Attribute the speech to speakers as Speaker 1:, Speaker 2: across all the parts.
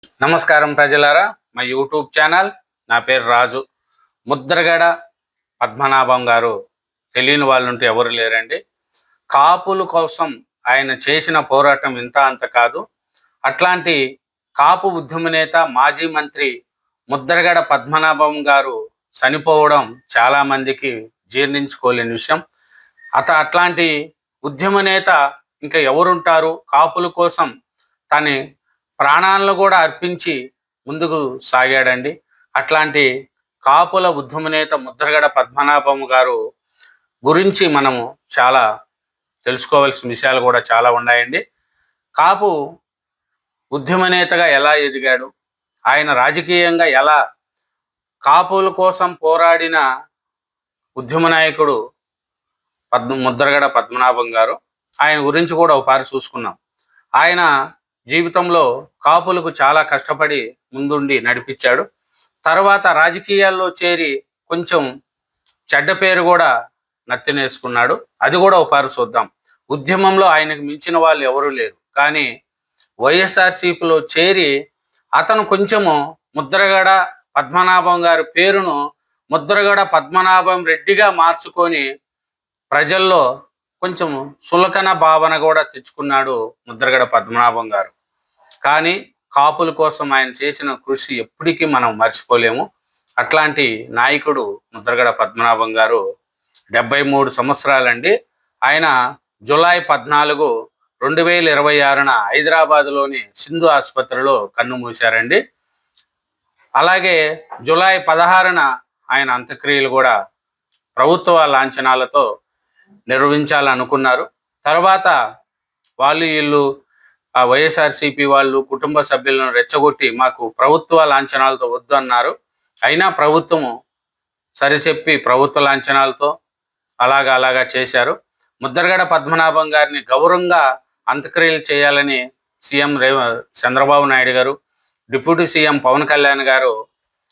Speaker 1: నమస్కారం ప్రజలారా, మా యూట్యూబ్ ఛానల్. నా పేరు రాజు. ముద్రగడ పద్మనాభం గారు తెలియని వాళ్ళుంటే ఎవరు లేరండి. కాపుల కోసం ఆయన చేసిన పోరాటం ఇంత అంత కాదు. అట్లాంటి కాపు ఉద్యమ నేత, మాజీ మంత్రి ముద్రగడ పద్మనాభం గారు చనిపోవడం చాలామందికి జీర్ణించుకోలేని విషయం. అట్లాంటి ఉద్యమ నేత ఇంకా ఎవరుంటారు? కాపుల కోసం తన ప్రాణాలను కూడా అర్పించి ముందుకు సాగాడండి. అట్లాంటి కాపుల ఉద్యమ నేత ముద్రగడ పద్మనాభం గారు గురించి మనము చాలా తెలుసుకోవాల్సిన విషయాలు కూడా చాలా ఉన్నాయండి. కాపు ఉద్యమ నేతగా ఎలా ఎదిగాడు, ఆయన రాజకీయంగా ఎలా కాపుల కోసం పోరాడిన ఉద్యమ నాయకుడు ముద్రగడ పద్మనాభం గారు, ఆయన గురించి కూడా ఒకసారి చూసుకున్నాం. ఆయన జీవితంలో కాపులకు చాలా కష్టపడి ముందుండి నడిపించాడు. తర్వాత రాజకీయాల్లో చేరి కొంచెం చెడ్డ పేరు కూడా నత్తినేసుకున్నాడు. అది కూడా ఒకసారి చూద్దాం. ఉద్యమంలో ఆయనకు మించిన వాళ్ళు ఎవరూ లేరు, కానీ వైఎస్ఆర్సీపీలో చేరి అతను కొంచెము ముద్రగడ పద్మనాభం గారి పేరును ముద్రగడ పద్మనాభం రెడ్డిగా మార్చుకొని ప్రజల్లో కొంచెం సులకన భావన కూడా తెచ్చుకున్నాడు ముద్రగడ పద్మనాభం గారు. కానీ కాపుల కోసం ఆయన చేసిన కృషి ఎప్పటికీ మనం మర్చిపోలేము. అట్లాంటి నాయకుడు ముద్రగడ పద్మనాభం గారు. 73 సంవత్సరాలండి. ఆయన జూలై 14, 2026 హైదరాబాద్లోని సింధు ఆసుపత్రిలో కన్ను మూశారండి. అలాగే జూలై 16 ఆయన అంత్యక్రియలు కూడా ప్రభుత్వ లాంఛనాలతో నిర్వహించాలనుకున్నారు. తర్వాత వీళ్ళు వైఎస్ఆర్సీపీ వాళ్ళు కుటుంబ సభ్యులను రెచ్చగొట్టి మాకు ప్రభుత్వ లాంఛనాలతో వద్దు అన్నారు. అయినా ప్రభుత్వము సరిచెప్పి ప్రభుత్వ లాంఛనాలతో అలాగా చేశారు. ముద్రగడ పద్మనాభం గారిని గౌరవంగా అంత్యక్రియలు చేయాలని సీఎం చంద్రబాబు నాయుడు గారు, డిప్యూటీ సీఎం పవన్ కళ్యాణ్ గారు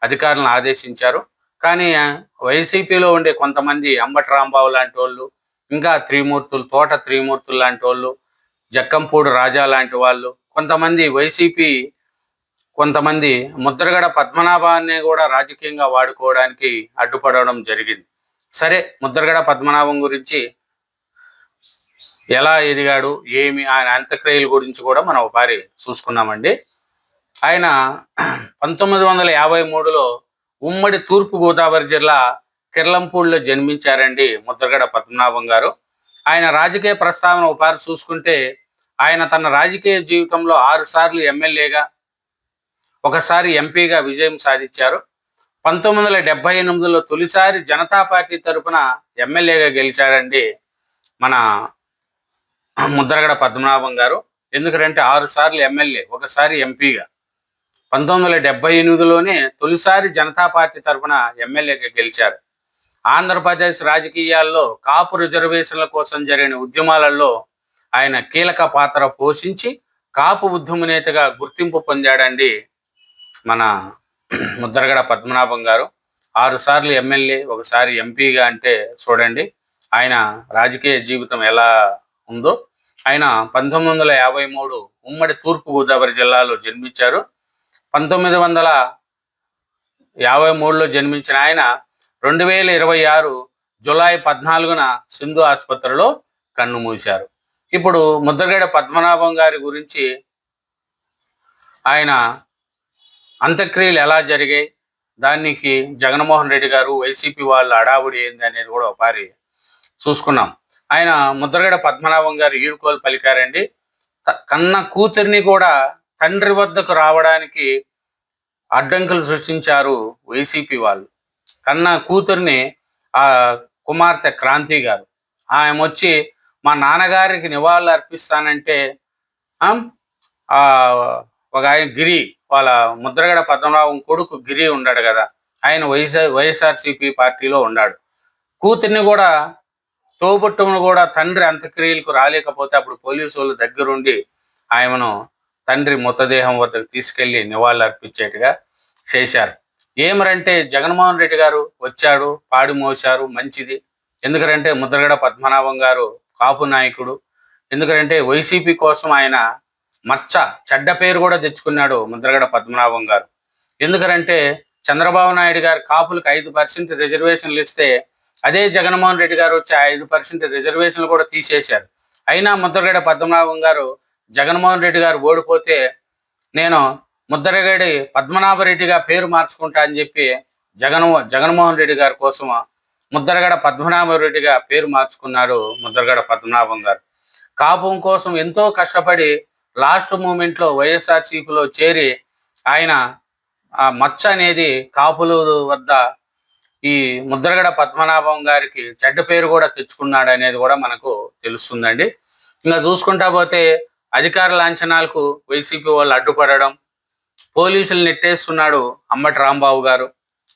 Speaker 1: అధికారులను ఆదేశించారు. కానీ వైసీపీలో ఉండే కొంతమంది అంబటి రాంబాబు లాంటి వాళ్ళు, ఇంకా తోట త్రిమూర్తులు లాంటి వాళ్ళు, జక్కంపూడి రాజా లాంటి వాళ్ళు, కొంతమంది వైసీపీ కొంతమంది ముద్రగడ పద్మనాభాన్ని కూడా రాజకీయంగా వాడుకోవడానికి అడ్డుపడడం జరిగింది. సరే, ముద్రగడ పద్మనాభం గురించి ఎలా ఎదిగాడు, ఏమి, ఆయన అంత్యక్రియల గురించి కూడా మనం ఒకసారి చూసుకున్నామండి. ఆయన 1953లో ఉమ్మడి తూర్పు గోదావరి జిల్లా కిర్లంపూడిలో జన్మించారండి ముద్రగడ పద్మనాభం గారు. ఆయన రాజకీయ ప్రస్తావన ఒకసారి చూసుకుంటే ఆయన తన రాజకీయ జీవితంలో 6 సార్లు ఎమ్మెల్యేగా, ఒకసారి ఎంపీగా విజయం సాధించారు. 1978లో తొలిసారి జనతా పార్టీ తరఫున ఎమ్మెల్యేగా గెలిచాడండి మన ముద్రగడ పద్మనాభం గారు. ఎందుకంటే 6 సార్లు ఎమ్మెల్యే, ఒకసారి ఎంపీగా. 1978లోనే తొలిసారి జనతా పార్టీ తరఫున ఎమ్మెల్యేగా గెలిచారు. ఆంధ్రప్రదేశ్ రాజకీయాల్లో కాపు రిజర్వేషన్ల కోసం జరిగిన ఉద్యమాలలో ఆయన కీలక పాత్ర పోషించి కాపు ఉద్యమ నేతగా గుర్తింపు పొందాడండి మన ముద్రగడ పద్మనాభం గారు. 6 సార్లు ఎమ్మెల్యే, ఒకసారి ఎంపీగా అంటే చూడండి ఆయన రాజకీయ జీవితం ఎలా ఉందో. ఆయన 1953 ఉమ్మడి తూర్పు గోదావరి జిల్లాలో జన్మించారు. 1953లో జన్మించిన ఆయన 2026 జూలై 14న సింధు ఆసుపత్రిలో కన్ను మూశారు. ఇప్పుడు ముద్రగడ పద్మనాభం గారి గురించి, ఆయన అంత్యక్రియలు ఎలా జరిగాయి, దానికి జగన్మోహన్ రెడ్డి గారు, వైసీపీ వాళ్ళు అడావుడి ఏంది అనేది కూడా ఒకసారి చూసుకున్నాం. ఆయన ముద్రగడ పద్మనాభం గారు ఈడుకోలు పలికారండి. కన్న కూతురిని కూడా తండ్రి వద్దకు రావడానికి అడ్డంకులు సృష్టించారు వైసీపీ వాళ్ళు. కన్న కూతుర్ని ఆ కుమార్తె క్రాంతి గారు, ఆమె వచ్చి మా నాన్నగారికి నివాళులు అర్పిస్తానంటే ఒక ఆయన గిరి, వాళ్ళ ముద్రగడ పద్మనాభం కొడుకు గిరి ఉన్నాడు కదా, ఆయన వైఎస్ఆర్సీపీ పార్టీలో ఉన్నాడు. కూతుర్ని కూడా, తోబుట్టును కూడా తండ్రి అంత్యక్రియలకు రాలేకపోతే అప్పుడు పోలీసు వాళ్ళు దగ్గరుండి ఆయనను తండ్రి మృతదేహం వద్దకు తీసుకెళ్లి నివాళులు అర్పించేట్టుగా చేశారు. ఏమరంటే జగన్మోహన్ రెడ్డి గారు వచ్చాడు, పాడి మోశారు, మంచిది. ఎందుకంటే ముద్రగడ పద్మనాభం గారు కాపు నాయకుడు. ఎందుకంటే వైసీపీ కోసం ఆయన మచ్చ చెడ్డ పేరు కూడా తెచ్చుకున్నాడు ముద్రగడ పద్మనాభం గారు. ఎందుకంటే చంద్రబాబు నాయుడు గారు కాపులకు 5% రిజర్వేషన్లు ఇస్తే అదే జగన్మోహన్ రెడ్డి గారు వచ్చి 5% రిజర్వేషన్లు కూడా తీసేశారు. అయినా ముద్రగడ పద్మనాభం గారు జగన్మోహన్ రెడ్డి గారు ఓడిపోతే నేను ముద్రగడి పద్మనాభరెడ్డిగా పేరు మార్చుకుంటా అని చెప్పి జగన్మోహన్ రెడ్డి గారి కోసం ముద్రగడ పద్మనాభరెడ్డిగా పేరు మార్చుకున్నారు ముద్రగడ పద్మనాభం గారు. కాపుం కోసం ఎంతో కష్టపడి లాస్ట్ మూమెంట్లో వైఎస్ఆర్సీపీలో చేరి ఆయన ఆ మచ్చ అనేది కాపుల వద్ద ఈ ముద్రగడ పద్మనాభం గారికి చెడ్డ పేరు కూడా తెచ్చుకున్నాడు అనేది కూడా మనకు తెలుస్తుందండి. ఇంకా చూసుకుంటా పోతే అధికార లాంఛనాలకు వైసీపీ వాళ్ళు అడ్డుపడడం, పోలీసులు నెట్టేస్తున్నాడు అంబటి రాంబాబు గారు.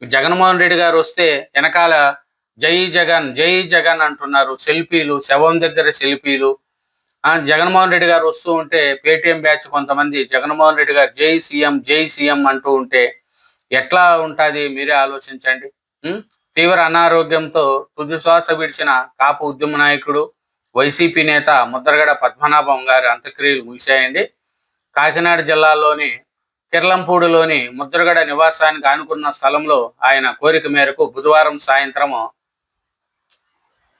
Speaker 1: జగన్మోహన్ రెడ్డి గారు వస్తే వెనకాల జై జగన్ జై జగన్ అంటున్నారు. సెల్ఫీలు, శవం దగ్గర సెల్ఫీలు. జగన్మోహన్ రెడ్డి గారు వస్తూ ఉంటే పేటీఎం బ్యాచ్ కొంతమంది జగన్మోహన్ రెడ్డి గారు జై సీఎం అంటూ ఉంటే ఎట్లా ఉంటుంది మీరే ఆలోచించండి. తీవ్ర అనారోగ్యంతో తుది శ్వాస విడిచిన కాపు ఉద్యమ నాయకుడు వైసీపీ నేత ముద్రగడ పద్మనాభం గారి అంత్యక్రియలు ముగిశాయండి. కాకినాడ జిల్లాలోని కిర్లంపూడిలోని ముద్రగడ నివాసానికి ఆనుకున్న స్థలంలో ఆయన కోరిక మేరకు బుధవారం సాయంత్రం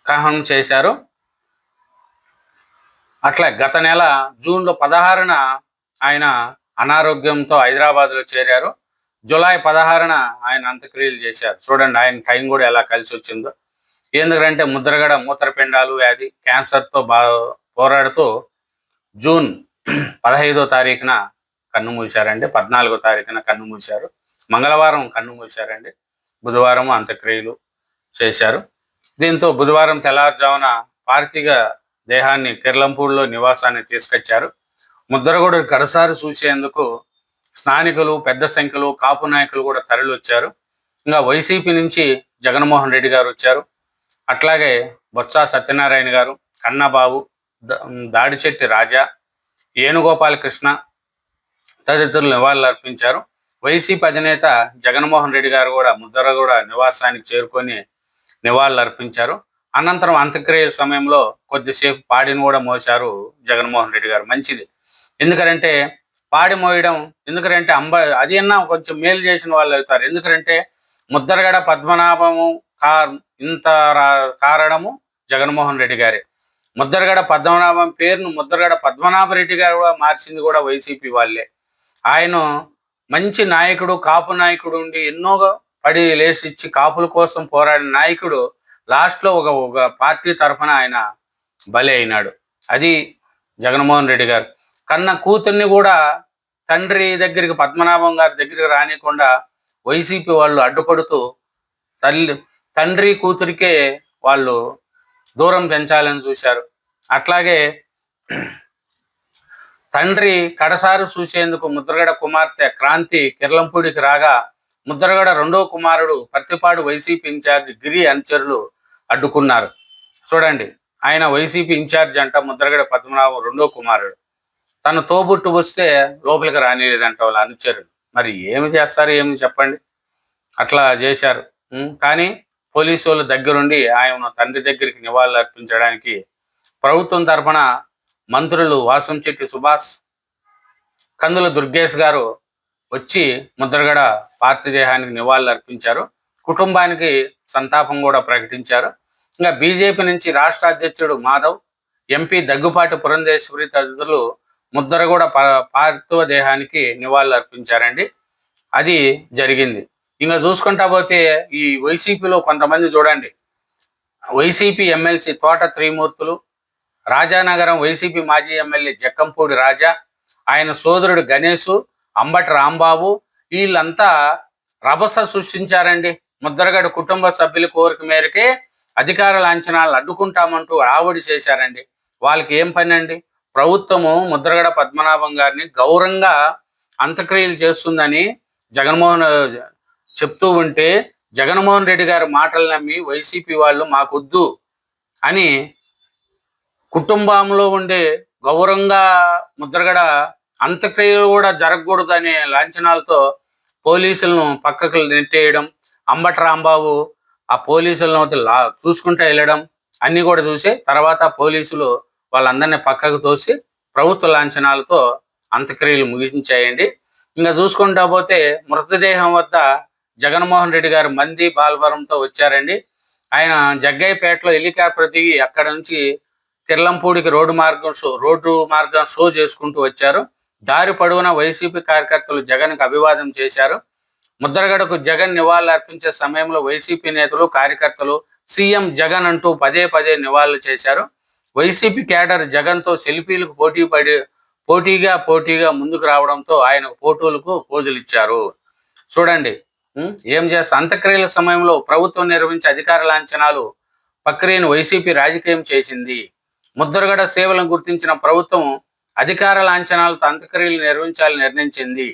Speaker 1: దహనం చేశారు. అట్లా గత నెల జూన్ 16న ఆయన అనారోగ్యంతో హైదరాబాద్లో చేరారు. జూలై 16న ఆయన అంత్యక్రియలు చేశారు. చూడండి ఆయన టైం కూడా ఎలా కలిసి వచ్చిందో. ఎందుకంటే ముద్రగడ మూత్రపిండాలు వ్యాధి, క్యాన్సర్తో పోరాడుతూ జూన్ 15వ తారీఖున కన్ను మూశారండి. 14వ తారీఖున కన్ను మూశారు. మంగళవారం కన్ను మూశారండి. బుధవారం అంత్యక్రియలు చేశారు. దీంతో బుధవారం తెల్లారుజామున పార్థివ దేహాన్ని కిర్లంపూడిలో నివాసాన్ని తీసుకొచ్చారు. ముద్రగడ కడసారి చూసేందుకు స్థానికులు పెద్ద సంఖ్యలో కాపు నాయకులు కూడా తరలి వచ్చారు. ఇంకా వైసీపీ నుంచి జగన్మోహన్ రెడ్డి గారు వచ్చారు. అట్లాగే బొత్స సత్యనారాయణ గారు, కన్నబాబు, దాడిచెట్టి రాజా, ఏనుగోపాలకృష్ణ తదితరులు నివాళులు అర్పించారు. వైసీపీ అధినేత జగన్మోహన్ రెడ్డి గారు కూడా ముద్రగడ నివాసానికి చేరుకొని నివాళులు అర్పించారు. అనంతరం అంత్యక్రియల సమయంలో కొద్దిసేపు పాడిని కూడా మోశారు జగన్మోహన్ రెడ్డి గారు. మంచిది. ఎందుకంటే పాడి మోయడం, ఎందుకంటే అది అన్నా కొంచెం మేలు చేసిన వాళ్ళు అవుతారు. ఎందుకంటే ముద్రగడ పద్మనాభము ఇంత కారణము జగన్మోహన్ రెడ్డి గారే. ముద్రగడ పద్మనాభం పేరును ముద్రగడ పద్మనాభరెడ్డి గారు కూడా మార్చింది కూడా వైసీపీ వాళ్ళే. ఆయన మంచి నాయకుడు, కాపు నాయకుడు ఉండి ఎన్నో పడి లేసిచ్చి కాపుల కోసం పోరాడిన నాయకుడు లాస్ట్లో ఒక పార్టీ తరఫున ఆయన బలి అయినాడు. అది జగన్మోహన్ రెడ్డి గారు. కన్న కూతుర్ని కూడా తండ్రి దగ్గరికి, పద్మనాభం గారి దగ్గరికి రానికుండా వైసీపీ వాళ్ళు అడ్డుపడుతూ తండ్రి కూతురికే వాళ్ళు దూరం పెంచాలని చూశారు. అట్లాగే తండ్రి కడసారు చూసేందుకు ముద్రగడ కుమార్తె క్రాంతి కిర్లంపూడికి రాగా ముద్రగడ రెండో కుమారుడు పత్తిపాడు వైసీపీ ఇన్ఛార్జ్ గిరి అనుచరులు అడ్డుకున్నారు. చూడండి, ఆయన వైసీపీ ఇన్ఛార్జ్ అంట ముద్రగడ పద్మనాభం రెండో కుమారుడు. తను తోబుట్టు వస్తే లోపలికి రానిలేదంట వాళ్ళ అనుచరులు. మరి ఏమి చేస్తారు, ఏమి చెప్పండి. అట్లా చేశారు. కానీ పోలీసు వాళ్ళ దగ్గరుండి ఆయన తండ్రి దగ్గరికి నివాళులు అర్పించడానికి ప్రభుత్వం తరఫున మంత్రులు వాసంశెట్టి సుభాష్, కందుల దుర్గేష్ గారు వచ్చి ముద్రగడ పార్థిదేహానికి నివాళులు అర్పించారు. కుటుంబానికి సంతాపం కూడా ప్రకటించారు. ఇంకా బీజేపీ నుంచి రాష్ట్ర అధ్యక్షుడు మాధవ్, ఎంపీ దగ్గుపాటి పురంధేశ్వరి తదితరులు ముద్రగడ పార్థివ దేహానికి నివాళులు అర్పించారండి. అది జరిగింది. ఇంకా చూసుకుంటా పోతే ఈ వైసీపీలో కొంతమంది చూడండి, వైసీపీ ఎమ్మెల్సీ తోట త్రిమూర్తులు, రాజానగరం వైసీపీ మాజీ ఎమ్మెల్యే జక్కంపూడి రాజా, ఆయన సోదరుడు గణేషు, అంబటి రాంబాబు, వీళ్ళంతా రభస సృష్టించారండి. ముద్రగడ కుటుంబ సభ్యుల కోరిక మేరకే అధికార లాంఛనాలను అడ్డుకుంటామంటూ ఆవిడి చేశారండి. వాళ్ళకి ఏం పని అండి? ప్రభుత్వము ముద్రగడ పద్మనాభం గారిని గౌరవంగా అంత్యక్రియలు చేస్తుందని జగన్మోహన్ చెప్తూ ఉంటే జగన్మోహన్ రెడ్డి గారి మాటలు నమ్మి వైసీపీ వాళ్ళు మాకొద్దు అని కుటుంబంలో ఉండే గౌరవంగా ముద్రగడ అంత్యక్రియలు కూడా జరగకూడదు అనే లాంఛనాలతో పోలీసులను పక్కకు నెట్టేయడం, అంబటి రాంబాబు ఆ పోలీసులను చూసుకుంటూ వెళ్ళడం అన్నీ కూడా చూసి తర్వాత పోలీసులు వాళ్ళందరినీ పక్కకు తోసి ప్రభుత్వ లాంఛనాలతో అంత్యక్రియలు ముగించాయండి. ఇంకా చూసుకుంటా పోతే మృతదేహం వద్ద జగన్మోహన్ రెడ్డి గారు మంది బాలవరంతో వచ్చారండి. ఆయన జగ్గయ్యపేటలో హెలికాప్టర్ దిగి అక్కడ నుంచి కిర్లంపూడికి రోడ్డు మార్గం షో చేసుకుంటూ వచ్చారు. దారి పొడవునా వైసీపీ కార్యకర్తలు జగన్కి అభివాదం చేశారు. ముద్రగడకు జగన్ నివాళులు అర్పించే సమయంలో వైసీపీ నేతలు కార్యకర్తలు సీఎం జగన్ అంటూ పదే పదే నివాళులు చేశారు. వైసీపీ క్యాడర్ జగన్తో సెల్ఫీలకు పోటీగా ముందుకు రావడంతో ఆయన ఫోటోలకు పోజులు ఇచ్చారు. చూడండి ఏం చేస్తా అంత్యక్రియల సమయంలో ప్రభుత్వం నిర్వహించే అధికార లాంఛనాలు ప్రక్రియను వైసీపీ రాజకీయం చేసింది. ముద్రగడ సేవలను గుర్తించిన ప్రభుత్వం అధికార లాంఛనాలతో అంత్యక్రియలు నిర్వహించాలని నిర్ణయించింది.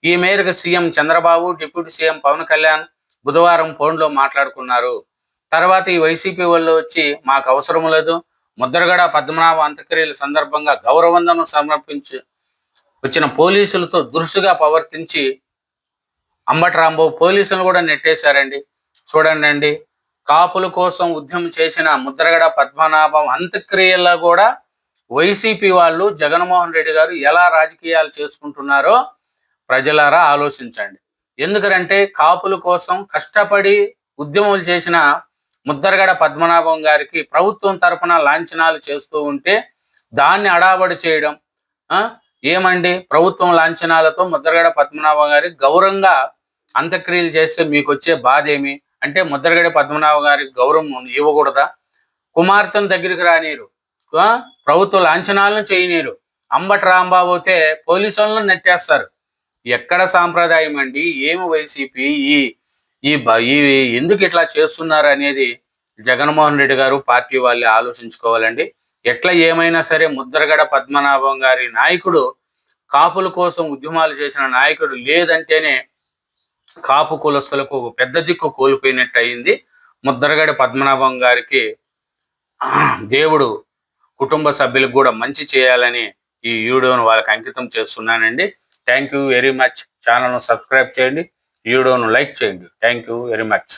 Speaker 1: ఈ మేరకు CM Chandrababu, deputy CM Pavan Kalyan బుధవారం ఫోన్లో మాట్లాడుకున్నారు. తర్వాత ఈ వైసీపీ వాళ్ళు వచ్చి మాకు అవసరం లేదు, ముద్రగడ పద్మనాభ అంత్యక్రియల సందర్భంగా గౌరవందనం సమర్పించి వచ్చిన పోలీసులతో దురుసుగా ప్రవర్తించి అంబటి రాంబాబు పోలీసులు కూడా నెట్టేశారండి. చూడండి కాపుల కోసం ఉద్యమం చేసిన ముద్రగడ పద్మనాభం అంత్యక్రియల్లో కూడా వైసీపీ వాళ్ళు జగన్మోహన్ రెడ్డి గారు ఎలా రాజకీయాలు చేసుకుంటున్నారో ప్రజలారా ఆలోచించండి. ఎందుకంటే కాపుల కోసం కష్టపడి ఉద్యమాలు చేసిన ముద్రగడ పద్మనాభం గారికి ప్రభుత్వం తరఫున లాంఛనాలు చేస్తూ ఉంటే దాన్ని అడాబడి చేయడం ఏమండి, ప్రభుత్వం లాంఛనాలతో ముద్రగడ పద్మనాభం గారికి గౌరవంగా అంత్యక్రియలు చేస్తే మీకు వచ్చే బాధ ఏమి అంటే ముద్రగడ పద్మనాభం గారికి గౌరవం ఇవ్వకూడదా? కుమార్తెను దగ్గరికి రానీరు, ప్రభుత్వ లాంఛనాలను చేయనీరు. అంబటి రాంబాబు అయితే పోలీసులను నెట్టేస్తారు. ఎక్కడ సాంప్రదాయం అండి? ఏమి వైసీపీ ఈ ఎందుకు ఇట్లా చేస్తున్నారు అనేది జగన్మోహన్ రెడ్డి గారు పార్టీ వాళ్ళే ఆలోచించుకోవాలండి. ఎట్లా ఏమైనా సరే ముద్రగడ పద్మనాభం గారి నాయకుడు కాపుల కోసం ఉద్యమాలు చేసిన నాయకుడు లేదంటేనే కాపు కులస్తులకు పెద్ద దిక్కు కోల్పోయినట్టు అయింది. ముద్రగడ పద్మనాభం గారికి దేవుడు కుటుంబ సభ్యులకు కూడా మంచి చేయాలని ఈ వీడియోను వాళ్ళకి అంకితం చేస్తున్నానండి. Thank you very much. ఛానల్ను సబ్స్క్రైబ్ చేయండి, వీడియోను లైక్ చేయండి. Thank you very much.